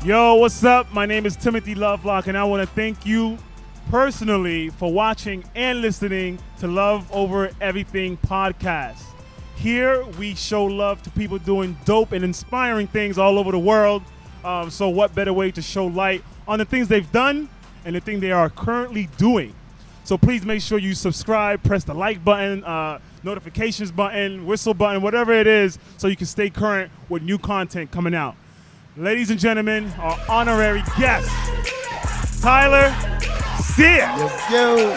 Yo, what's up? My name is Timothy Tlovelock, and I want to thank you personally for watching and listening to Love Over Everything podcast. Here, we show love to people doing dope and inspiring things all over the world. So what better way to show light on the things they've done and the thing they are currently doing. So please make sure you subscribe, press the like button, notifications button, whistle button, whatever it is, so you can stay current with new content coming out. Ladies and gentlemen, our honorary guest, Tyler Sears. Yo,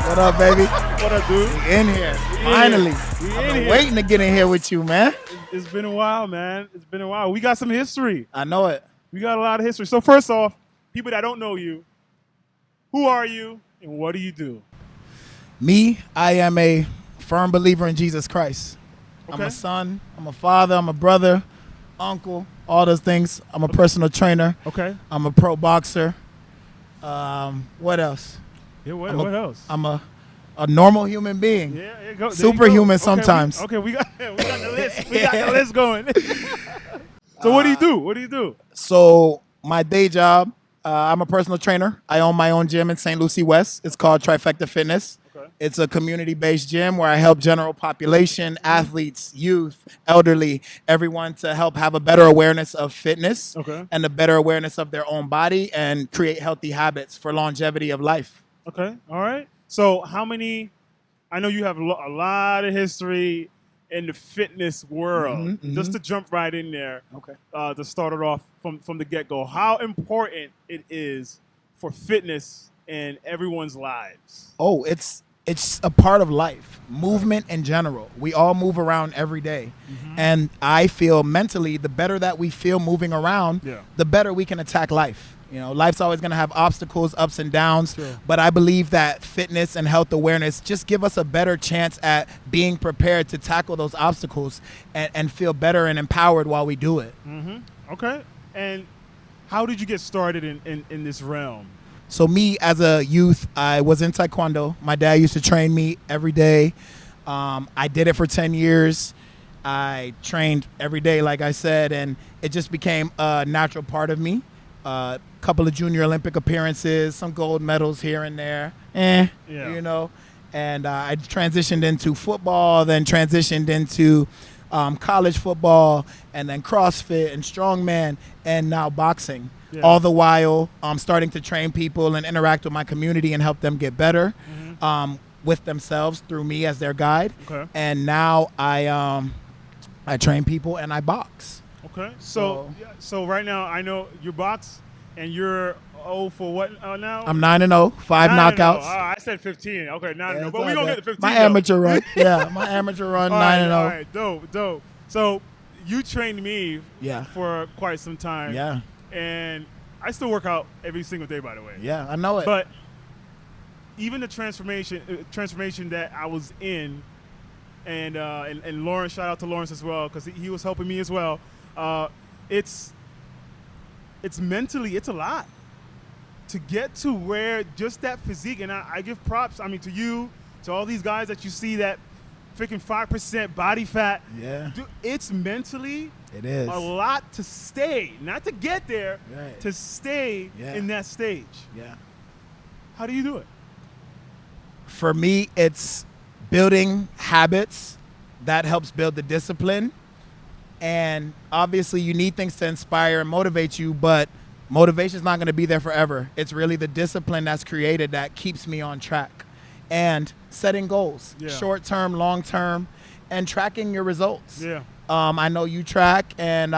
what up, baby? What up, dude? We in here. Finally. I've been waiting to get in here with you, man. It's been a while, man. It's been a while. We got some history. I know it. We got a lot of history. So first off, people that don't know you, who are you and what do you do? Me, I am a firm believer in Jesus Christ. Okay. I'm a son, I'm a father, I'm a brother, uncle, all those things. I'm a personal trainer. Okay. I'm a pro boxer. What else? Yeah, what else? I'm a normal human being. Yeah, go. Superhuman sometimes. We got the list. We got the list going. So what do you do? What do you do? So my day job, I'm a personal trainer. I own my own gym in St. Lucie West. It's called Trifecta Fitness. Okay. It's a community-based gym where I help general population, athletes, youth, elderly, everyone to help have a better awareness of fitness and a better awareness of their own body and create healthy habits for longevity of life. Okay. All right. So how many, I know you have a lot of history in the fitness world. Just to jump right in there, to start it off from the get-go, how important it is for fitness in everyone's lives? Oh, it's a part of life, movement in general. We all move around every day. And I feel mentally, the better that we feel moving around, the better we can attack life. You know, life's always going to have obstacles, ups and downs, but I believe that fitness and health awareness just give us a better chance at being prepared to tackle those obstacles and feel better and empowered while we do it. Okay. And how did you get started in this realm? So me, as a youth, I was in Taekwondo. My dad used to train me every day. I did it for 10 years. I trained every day, like I said, and it just became a natural part of me. Couple of junior Olympic appearances, some gold medals here and there, you know. And I transitioned into football, then transitioned into college football, and then CrossFit and strongman, and now boxing. All the while starting to train people and interact with my community and help them get better with themselves through me as their guide. And now I train people and I box. Okay. So right now I know you box and you're for what now? I'm 9-0, 5 knockouts. I said 15. Okay, 9-0. But we're going to get to 15. My amateur run. My amateur run, 9-0. All right, dope. So you trained me for quite some time. Yeah. And I still work out every single day, by the way. Yeah, I know it. But even the transformation that I was in, and Lawrence, shout out to Lawrence as well, because he was helping me as well. It's mentally, it's a lot to get to where just that physique, and I give props, to you, to all these guys that you see that freaking 5% body fat. Yeah. Dude, it's mentally it is a lot to stay, not to get there, to stay in that stage. Yeah. How do you do it? For me, it's building habits that helps build the discipline. And obviously you need things to inspire and motivate you, but motivation is not going to be there forever. It's really the discipline that's created that keeps me on track. And setting goals, short-term, long-term, and tracking your results. Yeah. I know you track, and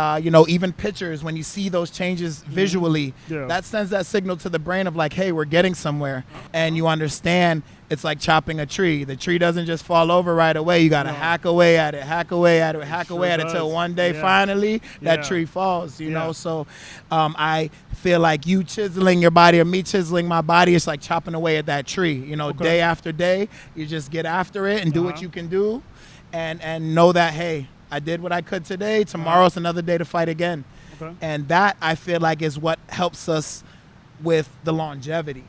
even pictures, when you see those changes visually, that sends that signal to the brain of like, hey, we're getting somewhere. And you understand it's like chopping a tree. The tree doesn't just fall over right away. You got to hack away at it till one day finally that tree falls, you know. So I feel like you chiseling your body or me chiseling my body, it's like chopping away at that tree, day after day. You just get after it and do what you can do and know that, hey, I did what I could today. Tomorrow's another day to fight again. And that, I feel like, is what helps us with the longevity,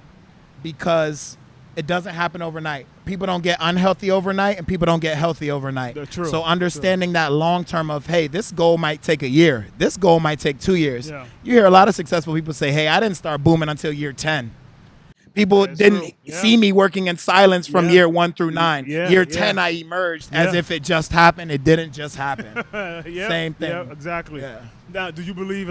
because It doesn't happen overnight. People don't get unhealthy overnight, and people don't get healthy overnight. True. So understanding that long term of, hey, this goal might take a year. This goal might take 2 years. Yeah. You hear a lot of successful people say, hey, I didn't start booming until year 10. People That's didn't true. Yeah. see me working in silence from year 1 through 9. Yeah, Year yeah. 10, I emerged as Yeah. if it just happened. It didn't just happen. Yeah, Same thing. Yeah, exactly. Yeah. Now, do you believe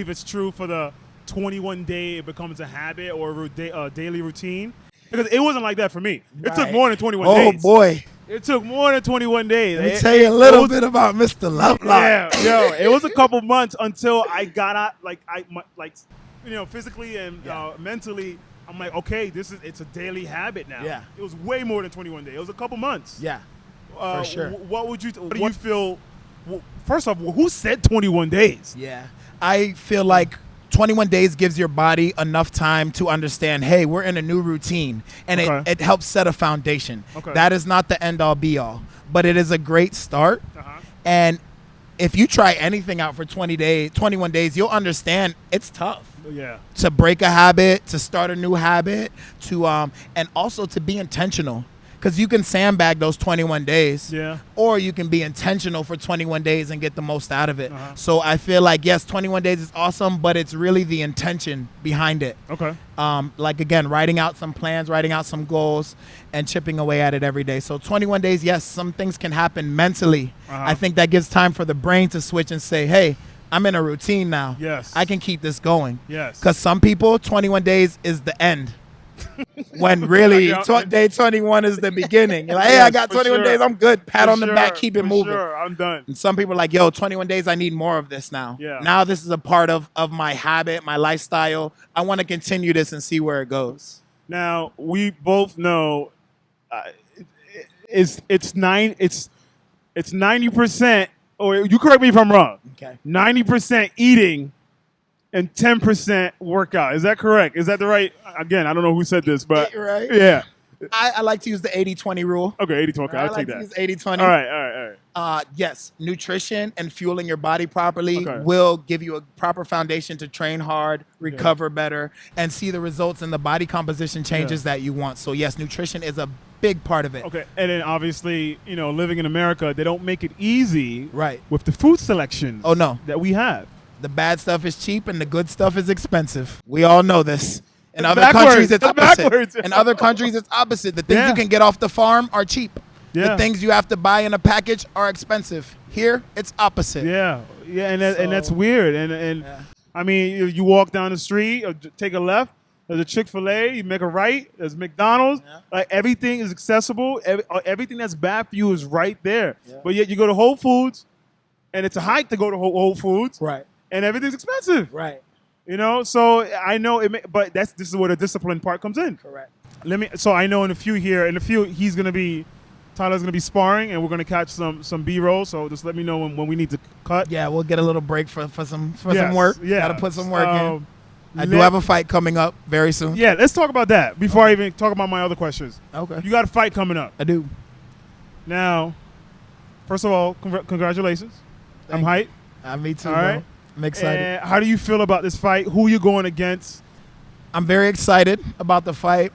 it's true for the 21 day it becomes a habit or a daily routine? Because it wasn't like that for me. It took Right. more than 21 Oh, days. boy. It took more than 21 days. Let me tell you a little bit about Mr. Lovelock. Yeah, yo, it was a couple months until I got out, physically and mentally. I'm like, okay, it's a daily habit now. Yeah. It was way more than 21 days. It was a couple months. Yeah, for sure. What do you feel? First off, who said 21 days? Yeah. I feel like 21 days gives your body enough time to understand, hey, we're in a new routine, and Okay. it helps set a foundation. Okay. That is not the end all be all, but it is a great start. Uh-huh. And if you try anything out for 21 days, you'll understand it's tough. Yeah. To break a habit, to start a new habit, and also to be intentional. Because you can sandbag those 21 days, Yeah. or you can be intentional for 21 days and get the most out of it. Uh-huh. So I feel like, yes, 21 days is awesome, but it's really the intention behind it. Okay. Again, writing out some plans, writing out some goals, and chipping away at it every day. So 21 days, yes, some things can happen mentally. Uh-huh. I think that gives time for the brain to switch and say, hey, I'm in a routine now. Yes. I can keep this going. Yes. Because some people, 21 days is the end. When really day 21 is the beginning. You're like, hey, Yes, I got for 21 sure. days. I'm good. Pat For on the back. Keep it for moving. Sure, I'm done. And some people are like, yo, 21 days, I need more of this now. Yeah. Now this is a part of my habit, my lifestyle. I want to continue this and see where it goes. Now we both know it's 90%. Or you correct me if I'm wrong. Okay. 90% eating and 10% workout. Is that correct? Is that the right? Again, I don't know who said this, but You're right. yeah. I like to use the 80-20 rule. Okay, 80 okay, I I'll like take to that. use 80-20. All right. Yes, nutrition and fueling your body properly Okay. will give you a proper foundation to train hard, recover better, and see the results and the body composition changes that you want. So yes, nutrition is a big part of it. Okay, and then obviously, living in America, they don't make it easy Right. with the food selections. Oh, no. that we have. The bad stuff is cheap and the good stuff is expensive. We all know this. In It's other backwards. countries, it's It's opposite. backwards. In other countries, it's opposite. The things Yeah. you can get off the farm are cheap. Yeah. The things you have to buy in a package are expensive. Here, it's opposite. Yeah, and that's So- weird. And Yeah. I mean, you walk down the street, or take a left. There's a Chick-fil-A. You make a right. There's McDonald's. Yeah. Like everything is accessible. Everything that's bad for you is right there. Yeah. But yet you go to Whole Foods, and it's a hike to go to Whole Foods, Right. and everything's expensive. Right. So I know but this is where the discipline part comes in. Correct. So I know in a few Tyler's gonna be sparring, and we're gonna catch some B-roll. So just let me know when we need to cut. Yeah, we'll get a little break for some Yes, work. yeah. Got to put some work in. I do let- have a fight coming up very soon. Yeah, let's talk about that before I even talk about my other questions. Okay. You got a fight coming up. I do. Now, first of all, congratulations. Thank I'm hyped. Me too, All bro. right. I'm excited. And how do you feel about this fight? Who you going against? I'm very excited about the fight.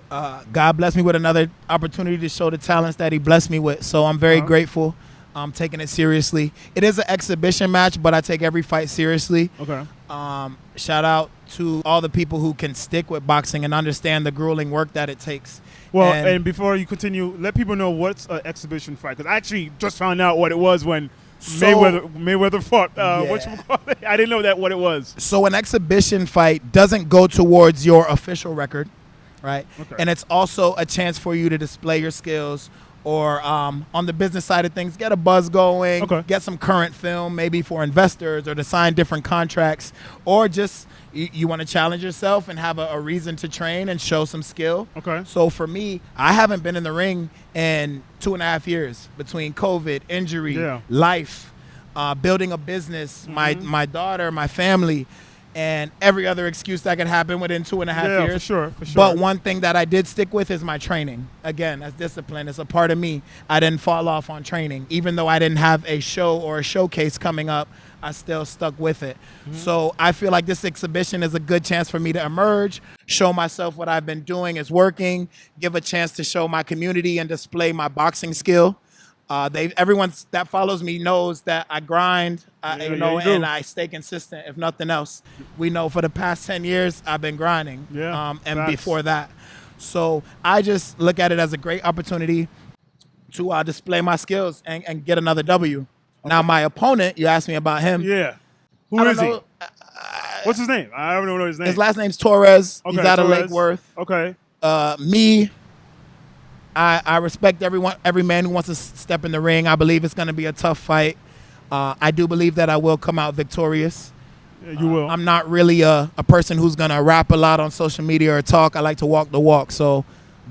God blessed me with another opportunity to show the talents that he blessed me with. So I'm very grateful. I'm taking it seriously. It is an exhibition match, but I take every fight seriously. Okay. Shout out to all the people who can stick with boxing and understand the grueling work that it takes. Well, and before you continue, let people know what's an exhibition fight. Because I actually just found out what it was when Mayweather fought. Whatchamacallit. I didn't know what it was. So an exhibition fight doesn't go towards your official record, right? Okay. And it's also a chance for you to display your skills or on the business side of things, get a buzz going, get some current film maybe for investors or to sign different contracts, or just you want to challenge yourself and have a reason to train and show some skill. Okay. So for me, I haven't been in the ring in 2.5 years between COVID, injury, life, building a business, my daughter, my family. and every other excuse that could happen within 2.5 years. For sure. But one thing that I did stick with is my training. Again, that's discipline. It's a part of me. I didn't fall off on training. Even though I didn't have a show or a showcase coming up, I still stuck with it. So I feel like this exhibition is a good chance for me to emerge, show myself what I've been doing is working, give a chance to show my community and display my boxing skill. Everyone that follows me knows that I grind, and I stay consistent. If nothing else, we know for the past 10 years I've been grinding. Before that, so I just look at it as a great opportunity to display my skills and get another W. Okay. Now my opponent, you asked me about him. Yeah, who is he? What's his name? I don't know his name. His last name's Torres. Okay, he's out of Torres. Lake Worth. Okay. I respect every man who wants to step in the ring. I believe it's going to be a tough fight. I do believe that I will come out victorious. Yeah, you will. I'm not really a person who's going to rap a lot on social media or talk. I like to walk the walk. So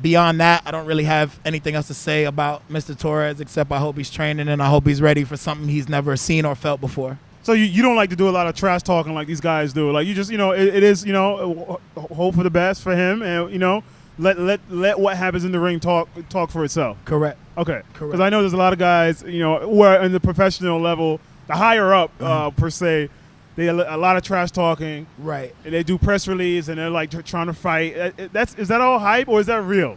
beyond that, I don't really have anything else to say about Mr. Torres, except I hope he's training and I hope he's ready for something he's never seen or felt before. So you don't like to do a lot of trash talking like these guys do. Like you just, it is, hope for the best for him and, let what happens in the ring talk for itself. Correct. Okay. Because I know there's a lot of guys, who are in the professional level, the higher up per se. They a lot of trash talking. Right. And they do press release and they're like trying to fight. Is that all hype or is that real?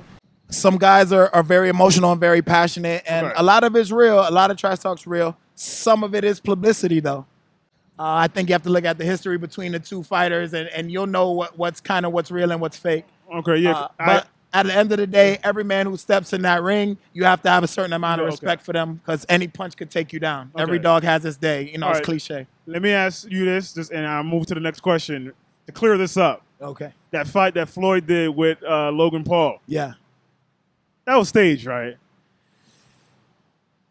Some guys are very emotional and very passionate, and a lot of it's real. A lot of trash talk's real. Some of it is publicity, though. I think you have to look at the history between the two fighters, and you'll know what's real and what's fake. Okay, yeah. But at the end of the day, every man who steps in that ring, you have to have a certain amount of respect for them because any punch could take you down. Okay. Every dog has its day. It's cliche. Let me ask you this, and I'll move to the next question to clear this up. Okay. That fight that Floyd did with Logan Paul. Yeah. That was staged, right?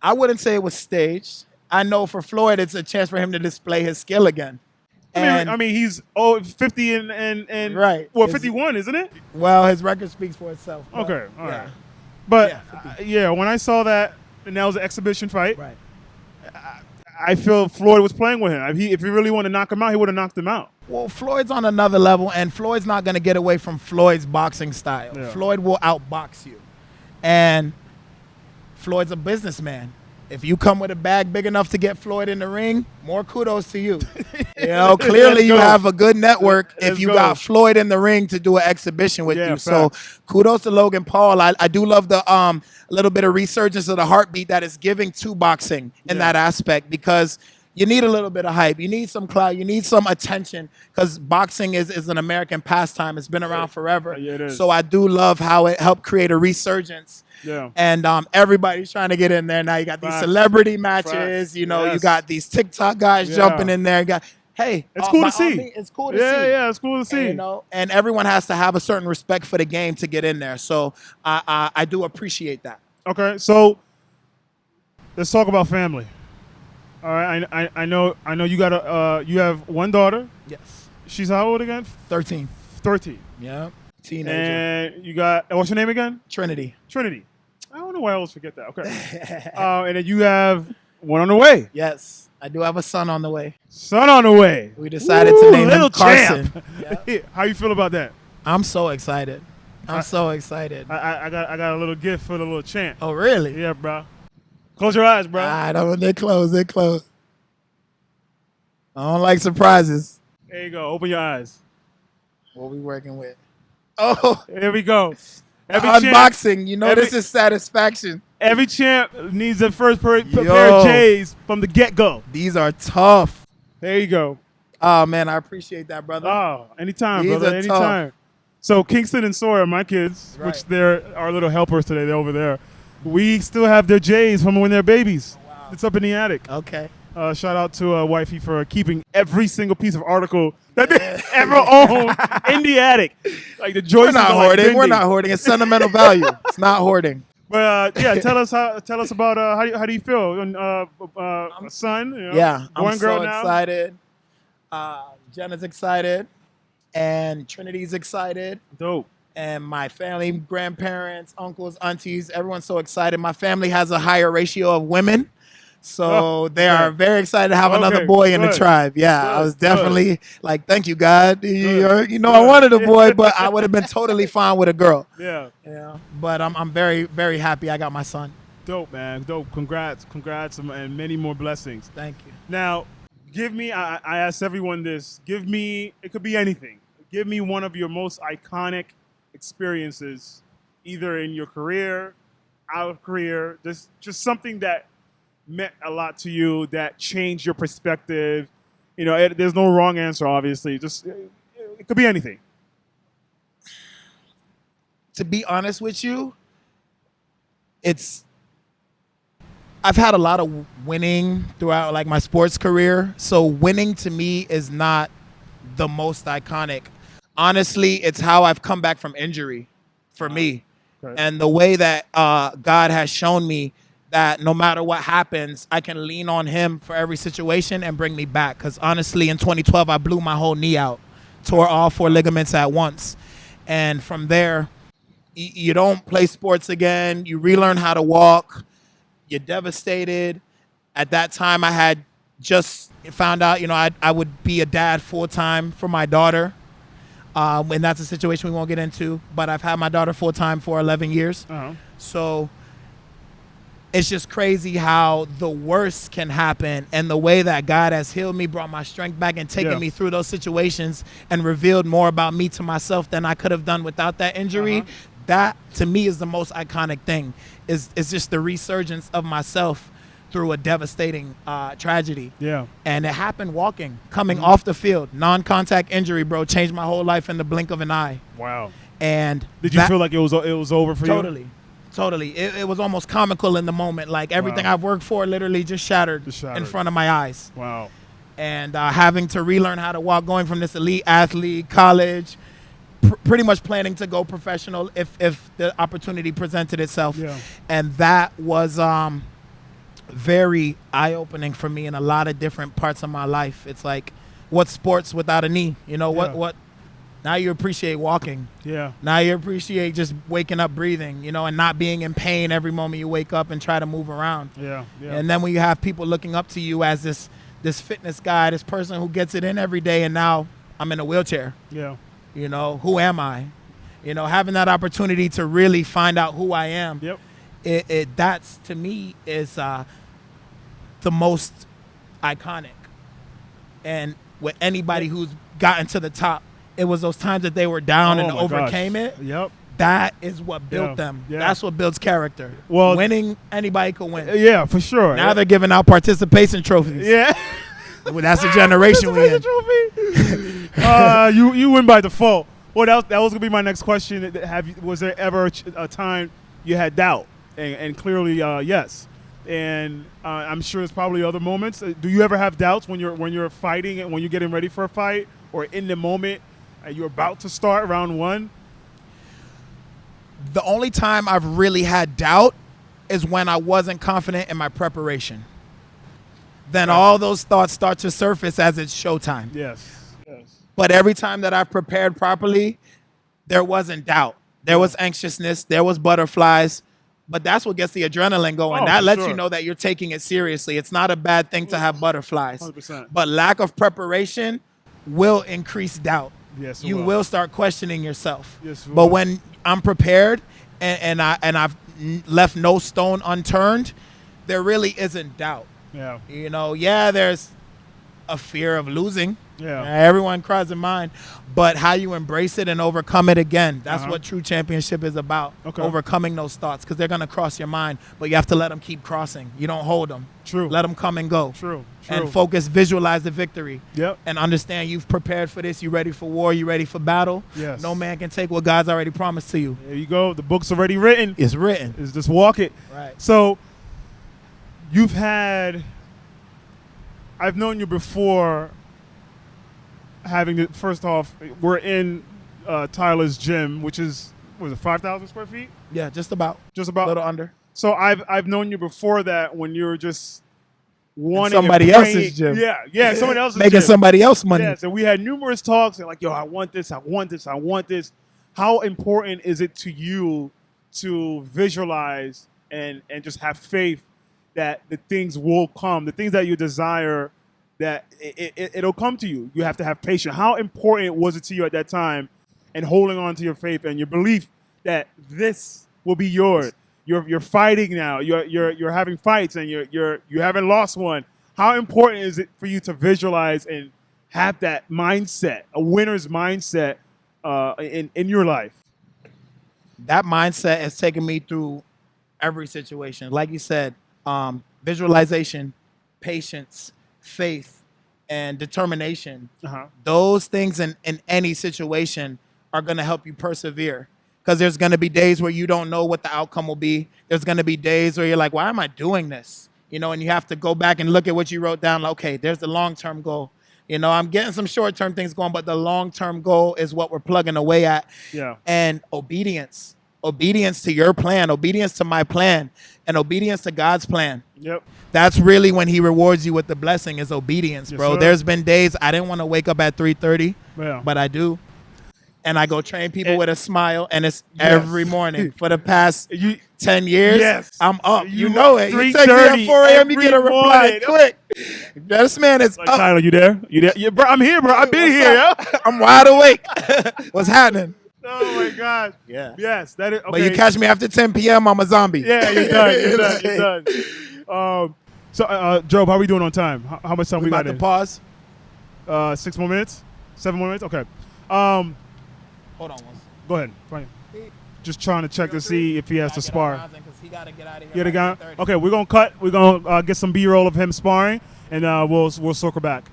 I wouldn't say it was staged. I know for Floyd, it's a chance for him to display his skill again. I mean, he's 50 and right. Well, 51, isn't it? Well, his record speaks for itself. Okay, all right. But when I saw that, and that was an exhibition fight, right. I feel Floyd was playing with him. If he really wanted to knock him out, he would have knocked him out. Well, Floyd's on another level, and Floyd's not going to get away from Floyd's boxing style. Yeah. Floyd will outbox you, and Floyd's a businessman. If you come with a bag big enough to get Floyd in the ring, more kudos to you. Clearly you have a good network if you got Floyd in the ring to do an exhibition with you. Fact. So kudos to Logan Paul. I do love the little bit of resurgence of the heartbeat that is giving to boxing in that aspect, because you need a little bit of hype. You need some clout. You need some attention, because boxing is an American pastime. It's been around forever. Yeah, it is. So I do love how it helped create a resurgence. Yeah. And everybody's trying to get in there now. You got these celebrity matches. You got these TikTok guys jumping in there. It's cool to see. It's cool to see. Yeah, it's cool to see. And everyone has to have a certain respect for the game to get in there. So I do appreciate that. Okay, so let's talk about family. All right, I know you got you have one daughter. Yes. She's how old again? 13. 13. Yeah. Teenager. And you got, what's your name again? Trinity. I don't know why I always forget that. Okay. And then you have one on the way. Yes. I do have a son on the way. We decided to name him Carson. Yep. How you feel about that? I'm so excited. I got a little gift for the little champ. Oh, really? Yeah, bro. Close your eyes, bro. I don't. They're closed. I don't like surprises. There you go. Open your eyes. What we working with? Oh, here we go. Unboxing. This is satisfaction. Every champ needs a first pair of J's from the get-go. These are tough. There you go. Oh, man, I appreciate that, brother. Oh, anytime, brother. Anytime. So Kingston and Sawyer, my kids, which they're our little helpers today, they're over there. We still have their J's from when they're babies. Oh, wow. It's up in the attic. Okay. Shout out to wifey for keeping every single piece of article that they ever owned in the attic. Like the joists. We're not hoarding. It's sentimental value. It's not hoarding. But tell us about how do you feel? A son, I'm so excited. Jenna's excited, and Trinity's excited. Dope. And my family, grandparents, uncles, aunties, everyone's so excited. My family has a higher ratio of women. So they are very excited to have another boy in the tribe. Yeah, I was definitely like, thank you, God. You know, I wanted a boy, but I would have been totally fine with a girl. Yeah. But I'm very, very happy I got my son. Dope, man. Dope. Congrats, and many more blessings. Thank you. Now, give me. I asked everyone this. Give me. It could be anything. Give me one of your most iconic experiences, either in your career, out of career, just something that meant a lot to you, that changed your perspective. You know, there's no wrong answer, obviously. Just it could be anything. To be honest with you, I've had a lot of winning throughout like my sports career. So winning to me is not the most iconic. Honestly, it's how I've come back from injury for me. Okay. And the way that God has shown me that no matter what happens, I can lean on him for every situation and bring me back. Because honestly, in 2012, I blew my whole knee out, tore all 4 ligaments at once. And from there, you don't play sports again. You relearn how to walk. You're devastated. At that time, I had just found out, I would be a dad full-time for my daughter. And that's a situation we won't get into. But I've had my daughter full-time for 11 years. Uh-huh. So it's just crazy how the worst can happen. And the way that God has healed me, brought my strength back, and taken me through those situations and revealed more about me to myself than I could have done without that injury. Uh-huh. That, to me, is the most iconic thing. Is just the resurgence of myself through a devastating tragedy. Yeah. And it happened walking, coming off the field. Non-contact injury, bro. Changed my whole life in the blink of an eye. Wow. And did you feel like it was over for you? Totally. It was almost comical in the moment. Like everything I've worked for literally just shattered in front of my eyes. Wow. And having to relearn how to walk, going from this elite athlete, college, pretty much planning to go professional if the opportunity presented itself. Yeah. And that was very eye-opening for me in a lot of different parts of my life. It's like, what's sports without a knee? What now you appreciate walking. Yeah. Now you appreciate just waking up, breathing, and not being in pain every moment you wake up and try to move around. Yeah. And then when you have people looking up to you as this fitness guy, this person who gets it in every day, and now I'm in a wheelchair. Yeah. Who am I? Having that opportunity to really find out who I am. Yep. That's, to me, is the most iconic. And with anybody who's gotten to the top, it was those times that they were down and overcame it. Yep. That is what built them. Yeah. That's what builds character. Well, winning, anybody could win. Yeah, for sure. Now they're giving out participation trophies. Yeah. Well, that's the generation we in. You win by default. Well, that was gonna be my next question. Was there ever a time you had doubt? And clearly, yes. And I'm sure there's probably other moments. Do you ever have doubts when you're fighting and when you're getting ready for a fight, or in the moment you're about to start round one? The only time I've really had doubt is when I wasn't confident in my preparation. Then all those thoughts start to surface as it's showtime. Yes. But every time that I've prepared properly, there wasn't doubt. There was anxiousness. There was butterflies. But that's what gets the adrenaline going. That lets you know that you're taking it seriously. It's not a bad thing to have butterflies. 100%. But lack of preparation will increase doubt. Yes, you will start questioning yourself. Yes, but when I'm prepared and I've left no stone unturned, there really isn't doubt. Yeah. There's a fear of losing. Yeah. Everyone cries in mind. But how you embrace it and overcome it again, that's what true championship is about. Okay. Overcoming those thoughts, because they're going to cross your mind, but you have to let them keep crossing. You don't hold them. True. Let them come and go. True. And focus, visualize the victory. Yep. And understand you've prepared for this. You ready for war. You ready for battle. Yes. No man can take what God's already promised to you. There you go. The book's already written. It's written. It's just walk it. Right. So I've known you before. First off, we're in Tyler's gym, which is, what was it, 5,000 square feet? Yeah, just about. A little under. So I've known you before that when you were just wanting somebody else's gym. Yeah, someone else's making gym. Somebody else money. Yeah, so we had numerous talks and like, yo, I want this, I want this, I want this. How important is it to you to visualize and just have faith that the things will come, the things that you desire, that it'll come to you. You have to have patience. How important was it to you at that time, and holding on to your faith and your belief that this will be yours? You're fighting now. You're having fights, and you haven't lost one. How important is it for you to visualize and have that mindset, a winner's mindset, in your life? That mindset has taken me through every situation. Like you said, visualization, patience, faith, and determination. Those things in any situation are going to help you persevere, because there's going to be days where you don't know what the outcome will be. There's going to be days where you're like, why am I doing this? You know, and you have to go back and look at what you wrote down. Like, okay, there's the long-term goal. You know, I'm getting some short-term things going, but the long-term goal is what we're plugging away at. Yeah. And obedience to your plan, obedience to my plan, and obedience to God's plan. Yep. That's really when he rewards you with the blessing, is obedience, bro. Sir. There's been days I didn't want to wake up at 3:30, Yeah. but I do. And I go train people with a smile, and it's every morning for the past 10 years. Yes. I'm up. You know it. You text me 3:30 at 4 a.m., you get a reply morning. quick. This man is Like, up. Tyler, you there? You there? Yeah, bro, I'm here, bro. I've been What's here. up? Yeah. I'm wide awake. What's happening? Oh my God. Yeah. Yes, that is. Okay. But you catch me after 10 p.m., I'm a zombie. Yeah, you're done. You're done. So, Job, how we doing on time? How much time we about got? to pause. 6 more minutes. 7 more minutes. Okay. Hold on. Go ahead. Fine. Just trying to check to see if he has to spar. He got to get out of here. Get a guy. Okay, we're gonna cut. We're gonna get some B-roll of him sparring, and we'll circle back.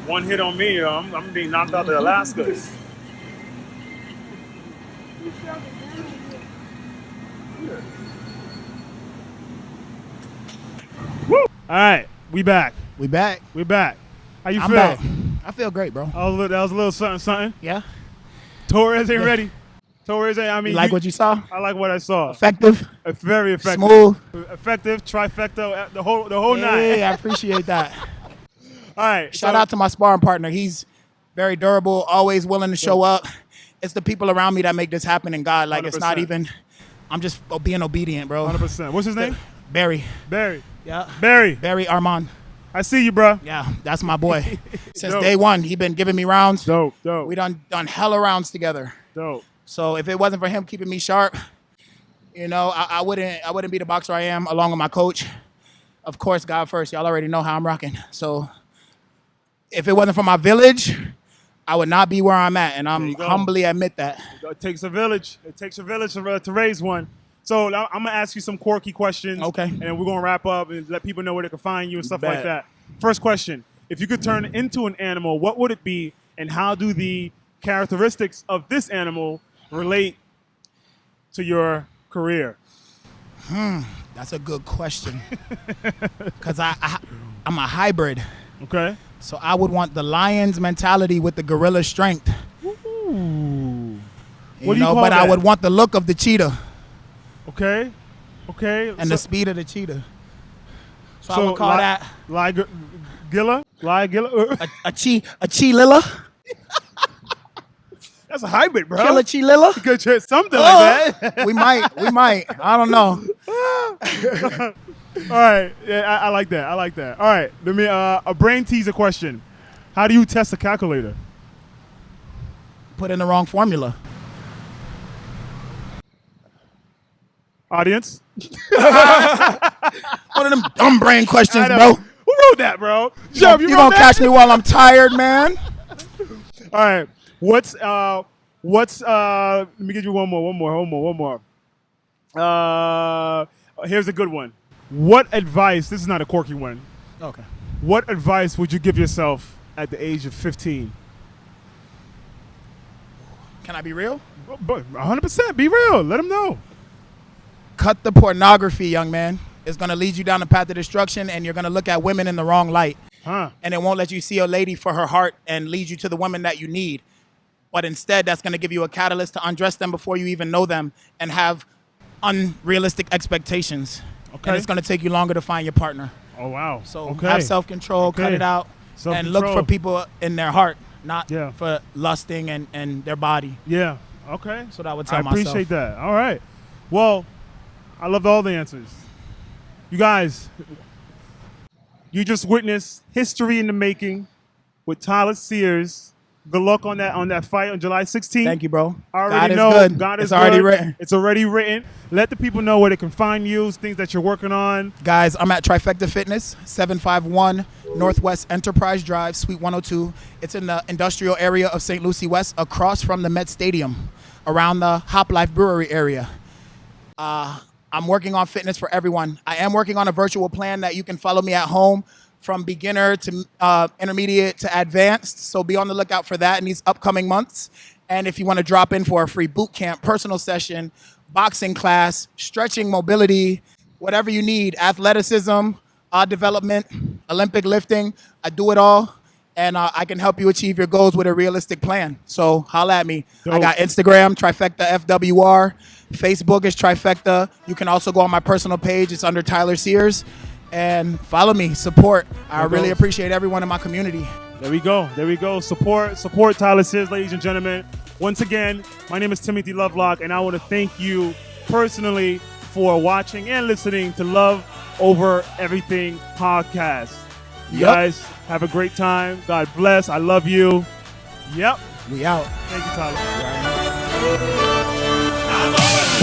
One hit on me, I'm being knocked out to Alaska. Woo! All right, we back. We back. How you I'm feel? back. I feel great, bro. That was a little something. Yeah. Torres ain't ready. Torres ain't. I mean, You like what you saw? I like what I saw. Effective. Very effective. Smooth. Effective. Trifecta. The whole night. Hey, I appreciate that. All right. Shout out to my sparring partner. He's very durable, always willing to show up. It's the people around me that make this happen. And God, like, 100%. it's not even. I'm just being obedient, bro. 100%. What's his name? Barry. Yeah. Barry Armand. I see you, bro. Yeah, that's my boy. Since Dope. day one, he been giving me rounds. Dope. We done hella rounds together. Dope. So if it wasn't for him keeping me sharp, you know, I wouldn't be the boxer I am, along with my coach. Of course, God first. Y'all already know how I'm rocking. So if it wasn't for my village, I would not be where I'm at, and I'm humbly admit that. It takes a village. It takes a village to raise one. So I'm gonna ask you some quirky questions. Okay. And then we're gonna wrap up and let people know where they can find you and stuff like that. First question: if you could turn into an animal, what would it be, and how do the characteristics of this animal relate to your career? That's a good question. Because I'm a hybrid. Okay. So I would want the lion's mentality with the gorilla strength. Ooh. What do you call that? I would want the look of the cheetah. Okay. And the speed of the cheetah. So I would call that Gilla? a chi-lilla. That's a hybrid, bro. Killer chi-lilla. You could try something like that. We might. I don't know. All right. Yeah, I like that. All right. Let me a brain teaser question. How do you test a calculator? Put in the wrong formula. Audience? One of them dumb brain questions, bro. Who wrote that, bro? Joe, You gonna catch me while I'm tired, man? All right. What's let me give you one more. Here's a good one. What advice, this is not a quirky one. Okay. What advice would you give yourself at the age of 15? Can I be real? But 100%, be real. Let them know. Cut the pornography, young man. is going to lead you down the path of destruction, and you're going to look at women in the wrong light. Huh. And it won't let you see a lady for her heart and lead you to the woman that you need. But instead, that's going to give you a catalyst to undress them before you even know them and have unrealistic expectations. Okay. And it's going to take you longer to find your partner. Oh, wow. So okay. have self-control, cut Okay. it out, and look Self-control. for people in their heart, not Yeah. for lusting and their body. Yeah. Okay. So that I would tell I myself. appreciate that. All right. Well, I loved all the answers. You guys, you just witnessed history in the making with Tyler Sears. Good luck on that fight on July 16th. Thank you, bro. I already God know. is good. God is It's already good. written. It's already written. Let the people know where they can find you, things that you're working on. Guys, I'm at Trifecta Fitness, 751 Northwest Enterprise Drive, Suite 102. It's in the industrial area of St. Lucie West, across from the Met Stadium, around the Hop Life Brewery area. I'm working on fitness for everyone. I am working on a virtual plan that you can follow me at home, from beginner to intermediate to advanced. So be on the lookout for that in these upcoming months. And if you want to drop in for a free boot camp, personal session, boxing class, stretching, mobility, whatever you need, athleticism, development, Olympic lifting, I do it all. And I can help you achieve your goals with a realistic plan. So holla at me. Dope. I got Instagram, Trifecta FWR. Facebook is Trifecta. You can also go on my personal page. It's under Tyler Sears. And follow me, support. I really appreciate everyone in my community. There we go. There we go. Support Tyler Sears, ladies and gentlemen. Once again, my name is Timothy Tlovelock, and I want to thank you personally for watching and listening to Love Over Everything podcast. You Yep. guys have a great time. God bless. I love you. Yep. We out. Thank you, Tyler. I'm over